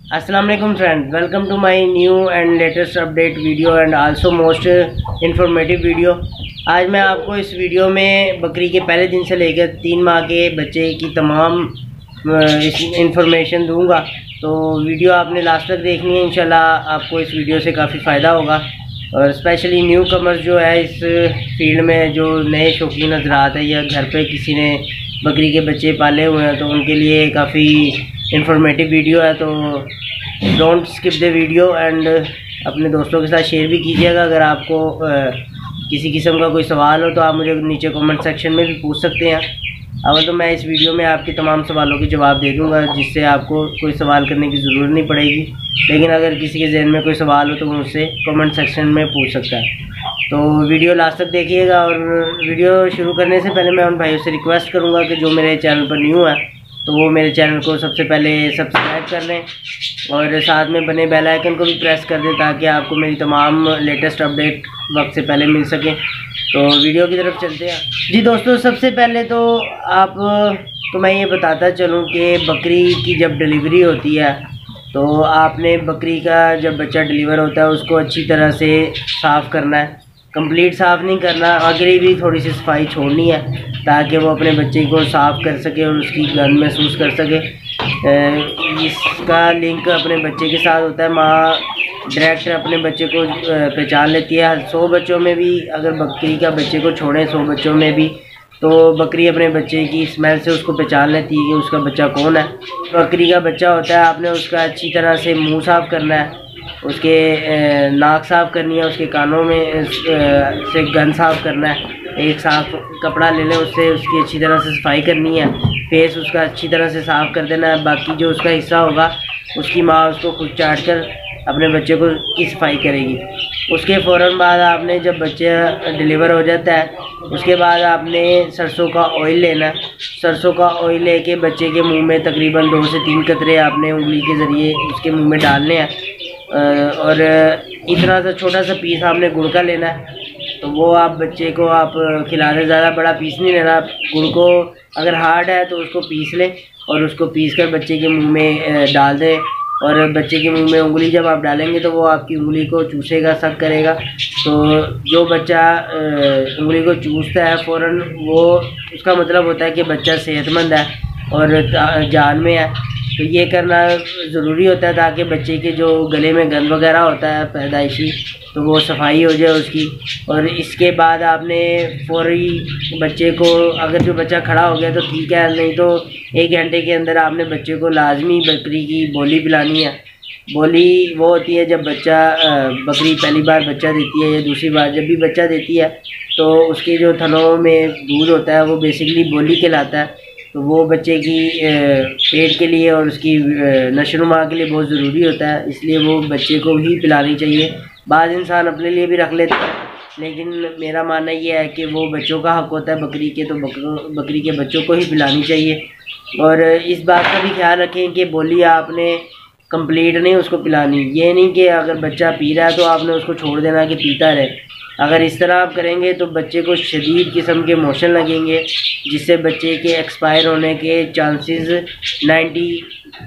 अस्सलाम वालेकुम friend, welcome to my new and latest update video and also most informative video. आज मैं आपको इस वीडियो में बकरी के पहले दिन से लेकर 3 माह के बच्चे की तमाम इंफॉर्मेशन दूंगा। तो वीडियो आपने लास्ट तक देखनी है। इंशाल्लाह आपको इस वीडियो से काफ़ी फ़ायदा होगा और स्पेशली न्यू कमर्स जो है इस फील्ड में, जो नए शौकीन हज़रात है या घर पे किसी ने बकरी के बच्चे पाले हुए हैं, तो उनके लिए काफ़ी इंफॉर्मेटिव वीडियो है। तो don't skip the video and अपने दोस्तों के साथ शेयर भी कीजिएगा। अगर आपको किसी किस्म का कोई सवाल हो तो आप मुझे नीचे कमेंट सेक्शन में भी पूछ सकते हैं। अगर तो मैं इस वीडियो में आपके तमाम सवालों के जवाब दे दूंगा, जिससे आपको कोई सवाल करने की ज़रूरत नहीं पड़ेगी। लेकिन अगर किसी के जहन में कोई सवाल हो तो वो मुझसे कमेंट सेक्शन में पूछ सकता है। तो वीडियो लास्ट तक देखिएगा। और वीडियो शुरू करने से पहले मैं उन भाइयों से रिक्वेस्ट करूँगा कि जो मेरे चैनल पर न्यू है तो वो मेरे चैनल को सबसे पहले सब्सक्राइब कर लें और साथ में बने बेल आइकन को भी प्रेस कर दें, ताकि आपको मेरी तमाम लेटेस्ट अपडेट वक्त से पहले मिल सके। तो वीडियो की तरफ चलते हैं जी दोस्तों। सबसे पहले तो मैं ये बताता चलूँ कि बकरी की जब डिलीवरी होती है तो आपने बकरी का जब बच्चा डिलीवर होता है उसको अच्छी तरह से साफ़ करना है। कंप्लीट साफ़ नहीं करना, आगे भी थोड़ी सी सफाई छोड़नी है ताकि वो अपने बच्चे को साफ़ कर सके और उसकी गंध महसूस कर सके। इसका लिंक अपने बच्चे के साथ होता है। माँ डायरेक्ट अपने बच्चे को पहचान लेती है। 100 बच्चों में भी अगर बकरी का बच्चे को छोड़ें, 100 बच्चों में भी, तो बकरी अपने बच्चे की स्मेल से उसको पहचान लेती है कि उसका बच्चा कौन है। बकरी का बच्चा होता है, आपने उसका अच्छी तरह से मुंह साफ़ करना है, उसके नाक साफ़ करनी है, उसके कानों में से गंद साफ़ करना है। एक साफ़ कपड़ा ले लें, उससे उसकी अच्छी तरह से सफाई करनी है। फेस उसका अच्छी तरह से साफ़ कर देना है। बाकी जो उसका हिस्सा होगा उसकी माँ उसको खुद चाट कर अपने बच्चे को की सफाई करेगी। उसके फ़ौरन बाद आपने जब बच्चा डिलीवर हो जाता है उसके बाद आपने सरसों का ऑयल लेना। सरसों का ऑयल लेके बच्चे के मुंह में तकरीबन 2 से 3 कतरे आपने उंगली के ज़रिए उसके मुंह में डालने हैं। और इतना सा छोटा सा पीस आपने गुड़ का लेना है। तो वो आप बच्चे को आप खिला दें। ज़्यादा बड़ा पीस नहीं लेना। गुड़ को अगर हार्ड है तो उसको पीस लें और उसको पीस कर बच्चे के मुंह में डाल दें। और बच्चे के मुंह में उंगली जब आप डालेंगे तो वो आपकी उंगली को चूसेगा, सक करेगा। तो जो बच्चा उंगली को चूसता है फ़ौरन, वो उसका मतलब होता है कि बच्चा सेहतमंद है और जान में है। तो ये करना ज़रूरी होता है ताकि बच्चे के जो गले में गंद वगैरह होता है पैदाइशी, तो वो सफाई हो जाए उसकी। और इसके बाद आपने फौरी बच्चे को, अगर जो बच्चा खड़ा हो गया तो ठीक है, नहीं तो 1 घंटे के अंदर आपने बच्चे को लाजमी बकरी की बोली पिलानी है। बोली वो होती है जब बकरी पहली बार बच्चा देती है या दूसरी बार जब भी बच्चा देती है तो उसके जो थनों में दूध होता है वो बेसिकली बोली कहलाता है। तो वो बच्चे की पेट के लिए और उसकी नशोनुमा के लिए बहुत ज़रूरी होता है, इसलिए वो बच्चे को ही पिलानी चाहिए। बाज़ इंसान अपने लिए भी रख लेते हैं, लेकिन मेरा मानना ये है कि वो बच्चों का हक़ होता है बकरी के, तो बकरी के बच्चों को ही पिलानी चाहिए। और इस बात का भी ख्याल रखें कि बोली आपने कंप्लीट नहीं उसको पिलानी। ये नहीं कि अगर बच्चा पी रहा है तो आपने उसको छोड़ देना कि पीता रहे। अगर इस तरह आप करेंगे तो बच्चे को शदीद किस्म के मोशन लगेंगे, जिससे बच्चे के एक्सपायर होने के चांसेस 90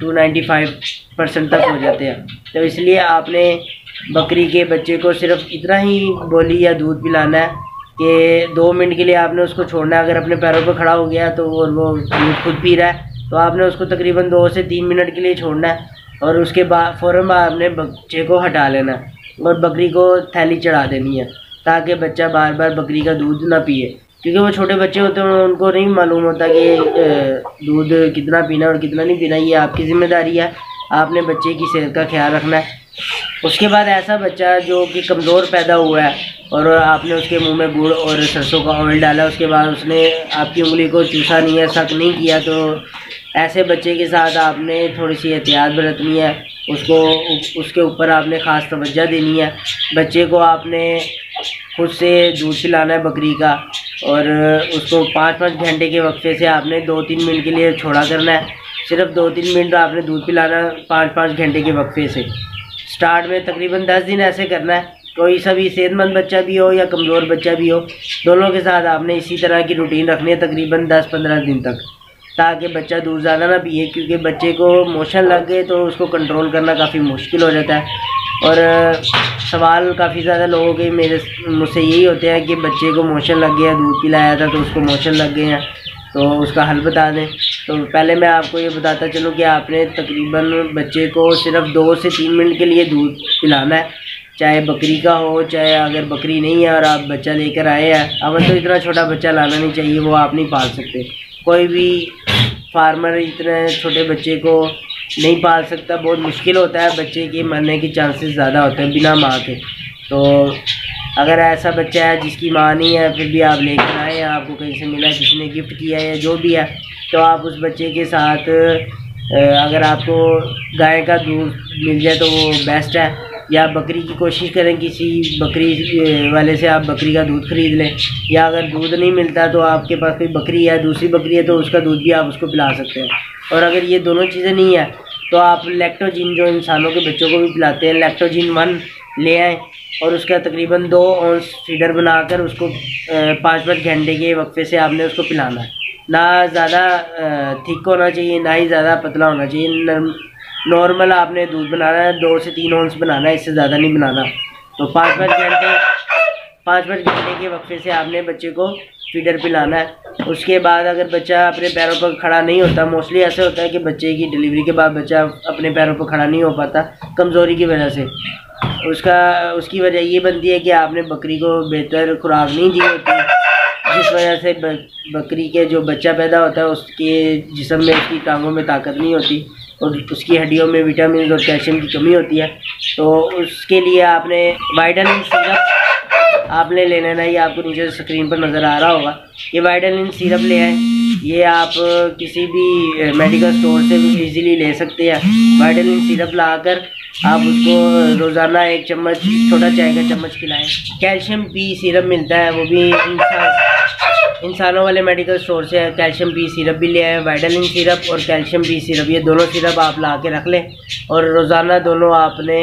to 95% तक हो जाते हैं। तो इसलिए आपने बकरी के बच्चे को सिर्फ इतना ही बोली या दूध पिलाना है कि 2 मिनट के लिए आपने उसको छोड़ना है। अगर अपने पैरों पर खड़ा हो गया तो वो दूध खुद पी रहा है तो आपने उसको तकरीबन 2 से 3 मिनट के लिए छोड़ना है और उसके बाद फ़ौरन बाद आपने बच्चे को हटा लेना है और बकरी को थैली चढ़ा देनी है, ताकि बच्चा बार बार बकरी का दूध ना पिए। क्योंकि वो छोटे बच्चे होते हैं, उनको नहीं मालूम होता कि दूध कितना पीना और कितना नहीं पीना। ये आपकी ज़िम्मेदारी है, आपने बच्चे की सेहत का ख्याल रखना है। उसके बाद ऐसा बच्चा जो कि कमज़ोर पैदा हुआ है और आपने उसके मुंह में गुड़ और सरसों का ऑयल डाला, उसके बाद उसने आपकी उंगली को चूसा नहीं है, सक नहीं किया, तो ऐसे बच्चे के साथ आपने थोड़ी सी एहतियात बरतनी है। उसके ऊपर आपने ख़ास तवज्जो देनी है। बच्चे को आपने खुद से दूध पिलाना है बकरी का और उसको 5-5 घंटे के वक्फे से आपने 2-3 मिनट के लिए छोड़ा करना है। सिर्फ 2-3 मिनट आपने दूध पिलाना 5-5 घंटे के वक्फे से। स्टार्ट में तकरीबन 10 दिन ऐसे करना है। कोई सभी सेहतमंद बच्चा भी हो या कमज़ोर बच्चा भी हो, दोनों के साथ आपने इसी तरह की रूटीन रखनी है तकरीबन 10-15 दिन तक, ताकि बच्चा दूध ज़्यादा ना पिए, क्योंकि बच्चे को मोशन लग गए तो उसको कंट्रोल करना काफ़ी मुश्किल हो जाता है। और सवाल काफ़ी ज़्यादा लोगों के मुझसे यही होते हैं कि बच्चे को मोशन लग गया, दूध पिलाया था तो उसको मोशन लग गए हैं, तो उसका हल बता दें। तो पहले मैं आपको ये बताता चलूँ कि आपने तकरीबन बच्चे को सिर्फ 2 से 3 मिनट के लिए दूध पिलाना है, चाहे बकरी का हो, चाहे अगर बकरी नहीं है और आप बच्चा लेकर आए हैं। अब तो इतना छोटा बच्चा लाना नहीं चाहिए, वो आप नहीं पाल सकते। कोई भी फार्मर इतने छोटे बच्चे को नहीं पाल सकता, बहुत मुश्किल होता है, बच्चे के मरने के चांसेस ज़्यादा होते हैं बिना माँ के। तो अगर ऐसा बच्चा है जिसकी माँ नहीं है, फिर भी आप लेकर आए हैं, आपको कहीं से मिला, किसी ने गिफ्ट किया है या जो भी है, तो आप उस बच्चे के साथ अगर आपको गाय का दूध मिल जाए तो वो बेस्ट है, या बकरी की कोशिश करें, किसी बकरी वाले से आप बकरी का दूध ख़रीद लें। या अगर दूध नहीं मिलता तो आपके पास कोई बकरी है, दूसरी बकरी है, तो उसका दूध भी आप उसको पिला सकते हैं। और अगर ये दोनों चीज़ें नहीं है तो आप लैक्टोजिन, जो इंसानों के बच्चों को भी पिलाते हैं, लैक्टोजिन 1 ले आएँ और उसका तकरीबन 2 औंस फीडर बनाकर उसको 5-5 घंटे के वक्फे से आपने उसको पिलाना है। ना ज़्यादा थिक होना चाहिए, ना ही ज़्यादा पतला होना चाहिए, नॉर्मल आपने दूध बनाना है, 2 से 3 औंस बनाना है, इससे ज़्यादा नहीं बनाना। तो 5-5 घंटे के वक्फे से आपने बच्चे को फीडर पिलाना है। उसके बाद अगर बच्चा अपने पैरों पर खड़ा नहीं होता, मोस्टली ऐसे होता है कि बच्चे की डिलीवरी के बाद बच्चा अपने पैरों पर खड़ा नहीं हो पाता कमज़ोरी की वजह से, उसकी वजह ये बनती है कि आपने बकरी को बेहतर खुराक नहीं दी होती, जिस वजह से बकरी के जो बच्चा पैदा होता है उसके जिस्म में, उसकी टांगों में ताकत नहीं होती और उसकी हड्डियों में विटामिन और कैल्शियम की कमी होती है। तो उसके लिए आपने वाइटामिन सिरप आपने लेना ना, ये आपको नीचे स्क्रीन पर नज़र आ रहा होगा, ये वाइटामिन सिरप ले आए। ये आप किसी भी मेडिकल स्टोर से भी इजीली ले सकते हैं। वाइटामिन सिरप लाकर आप उसको रोज़ाना 1 चम्मच, छोटा चाय का चम्मच खिलाएं। कैल्शियम पी सिरप मिलता है, वो भी इंसानों वाले मेडिकल स्टोर से है। कैल्शियम पी सिरप भी ले आए, वाइटामिन सिरप और कैल्शियम पी सिरप, ये दोनों सिरप आप ला के रख लें और रोज़ाना दोनों आपने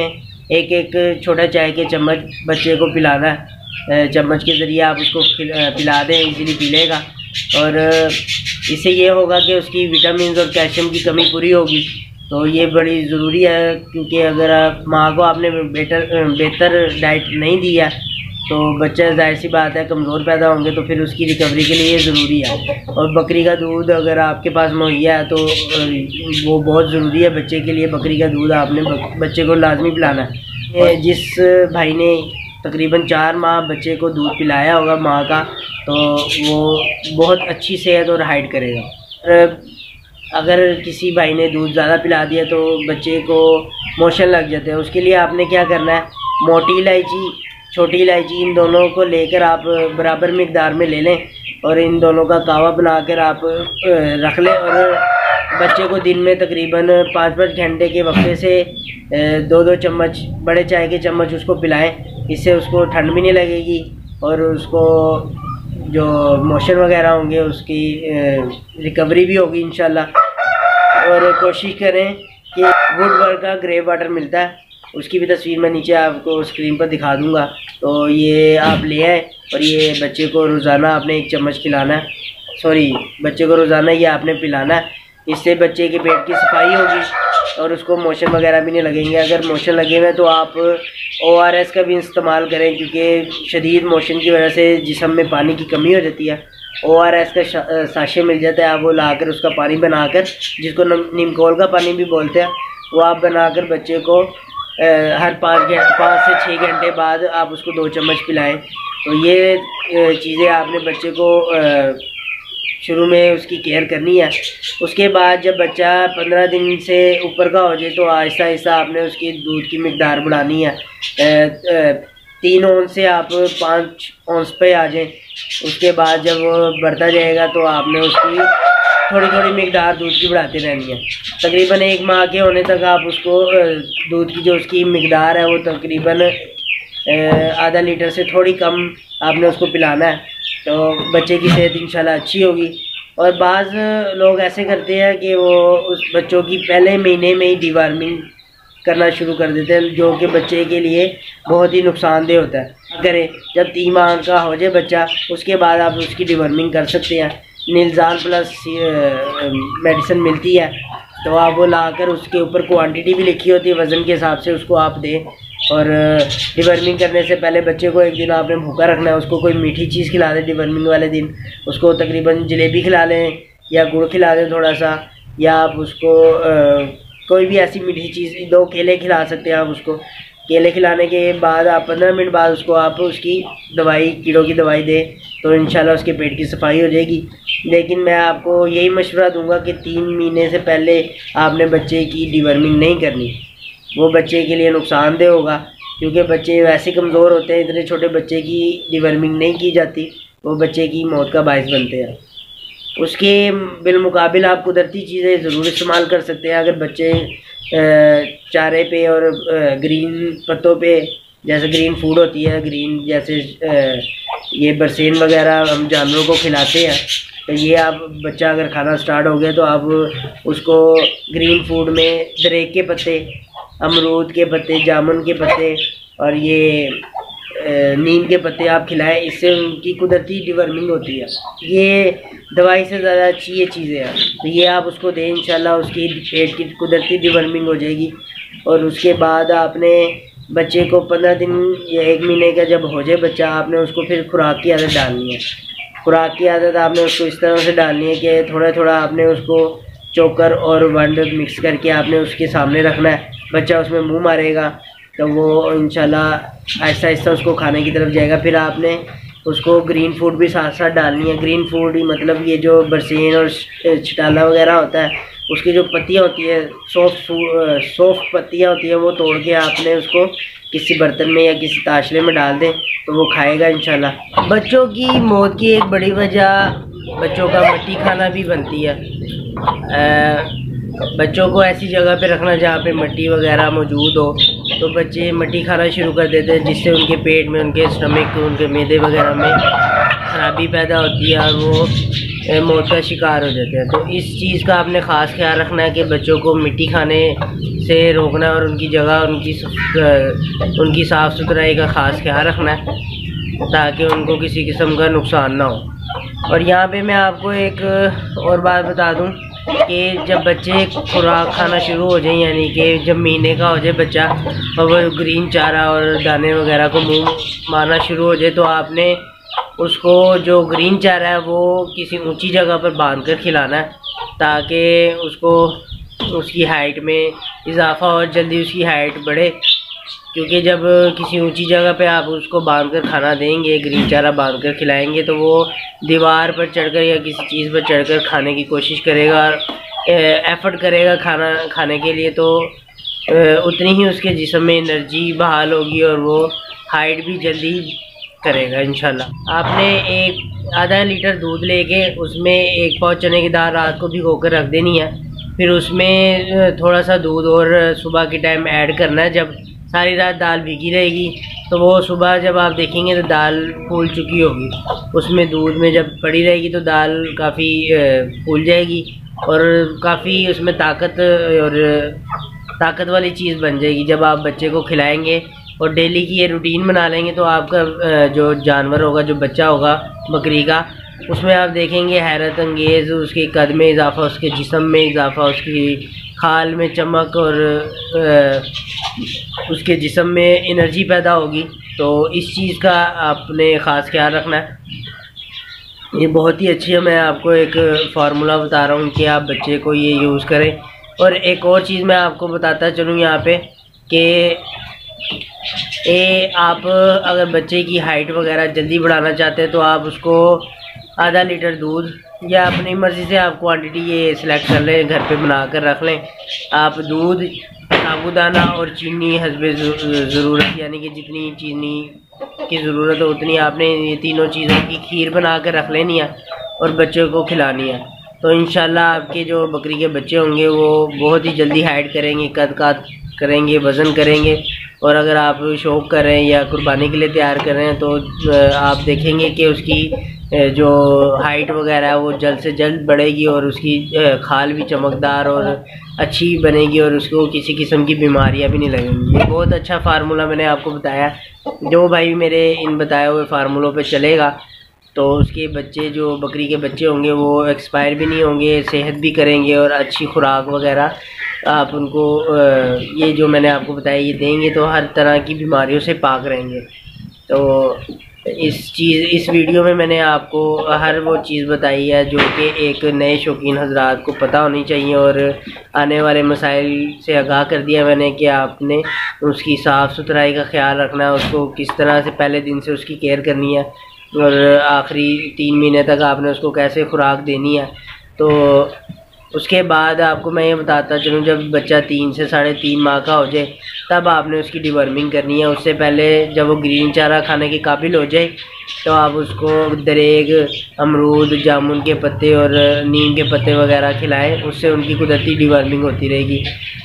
1-1 छोटा चाय के चम्मच बच्चे को पिलाना है। चम्मच के ज़रिए आप उसको पिला दें, इजीली पी लेगा और इससे ये होगा कि उसकी विटामिन और कैल्शियम की कमी पूरी होगी। तो ये बड़ी ज़रूरी है, क्योंकि अगर आप माँ को आपने बेहतर डाइट नहीं दिया तो बच्चा जाहिर सी बात है कमज़ोर पैदा होंगे, तो फिर उसकी रिकवरी के लिए ज़रूरी है। और बकरी का दूध अगर आपके पास मुहैया है तो वो बहुत ज़रूरी है बच्चे के लिए। बकरी का दूध आपने बच्चे को लाजमी पिलाना है। जिस भाई ने तकरीबन 4 माह बच्चे को दूध पिलाया होगा माँ का, तो वो बहुत अच्छी सेहत और हाइट करेगा। अगर किसी भाई ने दूध ज़्यादा पिला दिया तो बच्चे को मोशन लग जाते हैं, उसके लिए आपने क्या करना है, मोटी इलायची, छोटी इलायची, इन दोनों को लेकर आप बराबर मिकदार में ले लें और इन दोनों का कावा बनाकर आप रख लें और बच्चे को दिन में तकरीबन 5-5 घंटे के वक्फे से 2-2 चम्मच बड़े चाय के चम्मच उसको पिलाएं। इससे उसको ठंड भी नहीं लगेगी और उसको जो मोशन वगैरह होंगे उसकी रिकवरी भी होगी इंशाल्लाह। और कोशिश करें कि वुडवर्क का ग्रे वाटर मिलता है, उसकी भी तस्वीर मैं नीचे आपको स्क्रीन पर दिखा दूंगा। तो ये आप ले आए और ये बच्चे को रोज़ाना आपने 1 चम्मच खिलाना है, बच्चे को रोज़ाना ये आपने पिलाना है। इससे बच्चे के पेट की सफाई होगी और उसको मोशन वगैरह भी नहीं लगेंगे। अगर मोशन लगे हुए तो आप ORS का भी इस्तेमाल करें, क्योंकि शदीद मोशन की वजह से जिस्म में पानी की कमी हो जाती है। ORS का साशे मिल जाता है, आप वो लाकर उसका पानी बनाकर, जिसको नीमकोल का पानी भी बोलते हैं, वो आप बनाकर बच्चे को हर 5 से 6 घंटे बाद आप उसको 2 चम्मच पिलाएं। तो ये चीज़ें आपने बच्चे को शुरू में उसकी केयर करनी है। उसके बाद जब बच्चा 15 दिन से ऊपर का हो जाए तो आहिस्ता आहिस्ता आपने उसकी दूध की मिकदार बढ़ानी है। 3 औंस से आप 5 औंस पे आ जाएं। उसके बाद जब वो बढ़ता जाएगा तो आपने उसकी थोड़ी थोड़ी मिकदार दूध की बढ़ाते रहनी है। तकरीबन 1 माह के होने तक आप उसको दूध की जो उसकी मिकदार है वो तकरीबन आधा लीटर से थोड़ी कम आपने उसको पिलाना है, तो बच्चे की सेहत इंशाल्लाह अच्छी होगी। और बाज़ लोग ऐसे करते हैं कि वो उस बच्चों की पहले महीने में ही डिवार्मिंग करना शुरू कर देते हैं, जो कि बच्चे के लिए बहुत ही नुकसानदेह होता है। करें जब 3 माह का हो जाए बच्चा, उसके बाद आप उसकी डिवर्मिंग कर सकते हैं। निलजान प्लस मेडिसिन मिलती है, तो आप वो लाकर उसके ऊपर क्वांटिटी भी लिखी होती है, वज़न के हिसाब से उसको आप दें। और डिवर्मिंग करने से पहले बच्चे को एक दिन आपने भूखा रखना है, उसको कोई मीठी चीज़ खिला दें डिवर्मिंग वाले दिन, उसको तकरीबन जलेबी खिला लें या गुड़ खिला दें थोड़ा सा, या आप उसको कोई भी ऐसी मीठी चीज़, 2 केले खिला सकते हैं आप उसको। केले खिलाने के बाद आप 15 मिनट बाद उसको आप उसकी दवाई, कीड़ों की दवाई दें, तो इंशाल्लाह उसके पेट की सफाई हो जाएगी। लेकिन मैं आपको यही मशवरा दूंगा कि 3 महीने से पहले आपने बच्चे की डिवर्मिंग नहीं करनी, वो बच्चे के लिए नुकसानदेह होगा, क्योंकि बच्चे वैसे कमज़ोर होते हैं। इतने छोटे बच्चे की डिवर्मिंग नहीं की जाती, वो बच्चे की मौत का बायस बनते हैं। उसके बिलमुकाबिल आप कुदरती चीज़ें ज़रूर इस्तेमाल कर सकते हैं। अगर बच्चे चारे पे और ग्रीन पत्तों पे, जैसे ग्रीन फूड होती है, ग्रीन जैसे ये बरसीन वगैरह हम जानवरों को खिलाते हैं, तो ये आप बच्चा अगर खाना स्टार्ट हो गया तो आप उसको ग्रीन फूड में दरेक के पत्ते, अमरूद के पत्ते, जामुन के पत्ते और ये नीम के पत्ते आप खिलाएं, इससे उनकी कुदरती डिवर्मिंग होती है। ये दवाई से ज़्यादा अच्छी ये चीज़ें हैं, तो ये आप उसको दें, इंशाल्लाह उसकी पेट की कुदरती डिवर्मिंग हो जाएगी। और उसके बाद आपने बच्चे को 15 दिन या 1 महीने का जब हो जाए बच्चा, आपने उसको फिर खुराक की आदत डालनी है। खुराक की आदत आपने उसको इस तरह से डालनी है कि थोड़ा थोड़ा आपने उसको चोकर और वंड मिक्स करके आपने उसके सामने रखना है। बच्चा उसमें मुँह मारेगा तो वो इंशाल्लाह आहिस्ता आहिस्ता उसको खाने की तरफ जाएगा। फिर आपने उसको ग्रीन फूड भी साथ साथ डालनी है। ग्रीन फूड ही मतलब ये जो बरसीन और छटाला वगैरह होता है, उसकी जो पत्तियाँ होती है, सॉफ्ट पत्तियाँ होती है, वो तोड़ के आपने उसको किसी बर्तन में या किसी ताशले में डाल दें तो वो खाएगा इंशाल्लाह। बच्चों की मौत की एक बड़ी वजह बच्चों का मट्टी खाना भी बनती है। बच्चों को ऐसी जगह पे रखना जहाँ पे मट्टी वगैरह मौजूद हो, तो बच्चे मट्टी खाना शुरू कर देते हैं, जिससे उनके पेट में, उनके स्टमक, उनके मैदे वगैरह में खराबी पैदा होती है और वो मौत का शिकार हो जाते हैं। तो इस चीज़ का आपने ख़ास ख्याल रखना है कि बच्चों को मिट्टी खाने से रोकना और उनकी जगह, उनकी साफ़ सुथराई का ख़ास ख्याल रखना है, ताकि उनको किसी किस्म का नुकसान ना हो। और यहाँ पे मैं आपको एक और बात बता दूँ कि जब बच्चे खुराक खाना शुरू हो जाए, यानी कि जब महीने का हो जाए बच्चा और वो ग्रीन चारा और दाने वगैरह को मुंह मारना शुरू हो जाए, तो आपने उसको जो ग्रीन चारा है वो किसी ऊंची जगह पर बांध कर खिलाना है, ताकि उसको उसकी हाइट में इजाफा और जल्दी उसकी हाइट बढ़े। क्योंकि जब किसी ऊंची जगह पे आप उसको बांध कर खाना देंगे, ग्रीन चारा बांध कर खिलाएंगे, तो वो दीवार पर चढ़कर या किसी चीज़ पर चढ़कर खाने की कोशिश करेगा और एफर्ट करेगा खाना खाने के लिए, तो उतनी ही उसके जिस्म में एनर्जी बहाल होगी और वो हाइट भी जल्दी करेगा इंशाल्लाह। आपने एक आधा लीटर दूध लेके उसमें 1 पाव चने की दाल रात को भिगो कर रख देनी है। फिर उसमें थोड़ा सा दूध और सुबह के टाइम ऐड करना है। जब सारी रात दाल भीगी रहेगी तो वो सुबह जब आप देखेंगे तो दाल फूल चुकी होगी। उसमें दूध में जब पड़ी रहेगी तो दाल काफ़ी फूल जाएगी और काफ़ी उसमें ताकत वाली चीज़ बन जाएगी। जब आप बच्चे को खिलाएंगे और डेली की ये रूटीन बना लेंगे तो आपका जो जानवर होगा, जो बच्चा होगा बकरी का, उसमें आप देखेंगे हैरत अंगेज़ उसके कद में इजाफा, उसके जिस्म में इजाफा, उसकी खाल में चमक और उसके जिस्म में एनर्जी पैदा होगी। तो इस चीज़ का आपने ख़ास ख्याल रखना है। ये बहुत ही अच्छी है, मैं आपको एक फार्मूला बता रहा हूँ कि आप बच्चे को ये यूज़ करें। और एक और चीज़ मैं आपको बताता चलूँ यहाँ पे कि आप अगर बच्चे की हाइट वगैरह जल्दी बढ़ाना चाहते हैं तो आप उसको आधा लीटर दूध या अपनी मर्ज़ी से आप क्वांटिटी ये सिलेक्ट कर लें, घर पे बना कर रख लें। आप दूध, साबुदाना और चीनी हस्बे ज़रूरत, यानी कि जितनी चीनी की ज़रूरत हो उतनी आपने ये तीनों चीज़ों की खीर बना कर रख लेनी है और बच्चों को खिलानी है। तो इंशाल्लाह आपके जो बकरी के बच्चे होंगे वो बहुत ही जल्दी हाइट करेंगे, कद काद करेंगे, वज़न करेंगे। और अगर आप शौक़ कर रहे हैं या कुर्बानी के लिए तैयार कर रहे हैं तो आप देखेंगे कि उसकी जो हाइट वगैरह है वो जल्द से जल्द बढ़ेगी और उसकी खाल भी चमकदार और अच्छी बनेगी और उसको किसी किस्म की बीमारियां भी नहीं लगेंगी। ये बहुत अच्छा फार्मूला मैंने आपको बताया। जो भाई मेरे इन बताए हुए फार्मूलों पे चलेगा तो उसके बच्चे जो बकरी के बच्चे होंगे वो एक्सपायर भी नहीं होंगे, सेहत भी करेंगे और अच्छी खुराक वगैरह आप उनको ये जो मैंने आपको बताया ये देंगे तो हर तरह की बीमारियों से पाक रहेंगे। तो इस वीडियो में मैंने आपको हर वो चीज़ बताई है जो कि एक नए शौकीन हजरात को पता होनी चाहिए, और आने वाले मसाइल से आगाह कर दिया मैंने कि आपने उसकी साफ़ सुथराई का ख्याल रखना है, उसको किस तरह से पहले दिन से उसकी केयर करनी है और आखिरी 3 महीने तक आपने उसको कैसे खुराक देनी है। तो उसके बाद आपको मैं ये बताता चलूँ, जब बच्चा 3 से 3.5 माह का हो जाए तब आपने उसकी डिवर्मिंग करनी है। उससे पहले जब वो ग्रीन चारा खाने के काबिल हो जाए तो आप उसको दरेग, अमरूद, जामुन के पत्ते और नीम के पत्ते वगैरह खिलाएं, उससे उनकी कुदरती डिवर्मिंग होती रहेगी।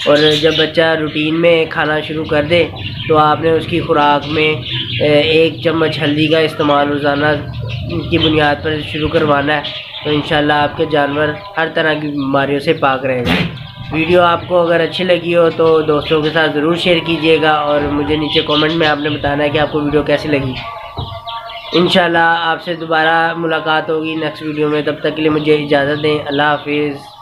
और जब बच्चा रूटीन में खाना शुरू कर दे तो आपने उसकी खुराक में 1 चम्मच हल्दी का इस्तेमाल रोज़ाना की बुनियाद पर शुरू करवाना है, तो इंशाल्लाह आपके जानवर हर तरह की बीमारियों से पाक रहेगा। वीडियो आपको अगर अच्छी लगी हो तो दोस्तों के साथ ज़रूर शेयर कीजिएगा, और मुझे नीचे कमेंट में आपने बताना है कि आपको वीडियो कैसी लगी। इंशाल्लाह आपसे दोबारा मुलाकात होगी नेक्स्ट वीडियो में, तब तक के लिए मुझे इजाज़त दें। अल्लाह हाफिज़।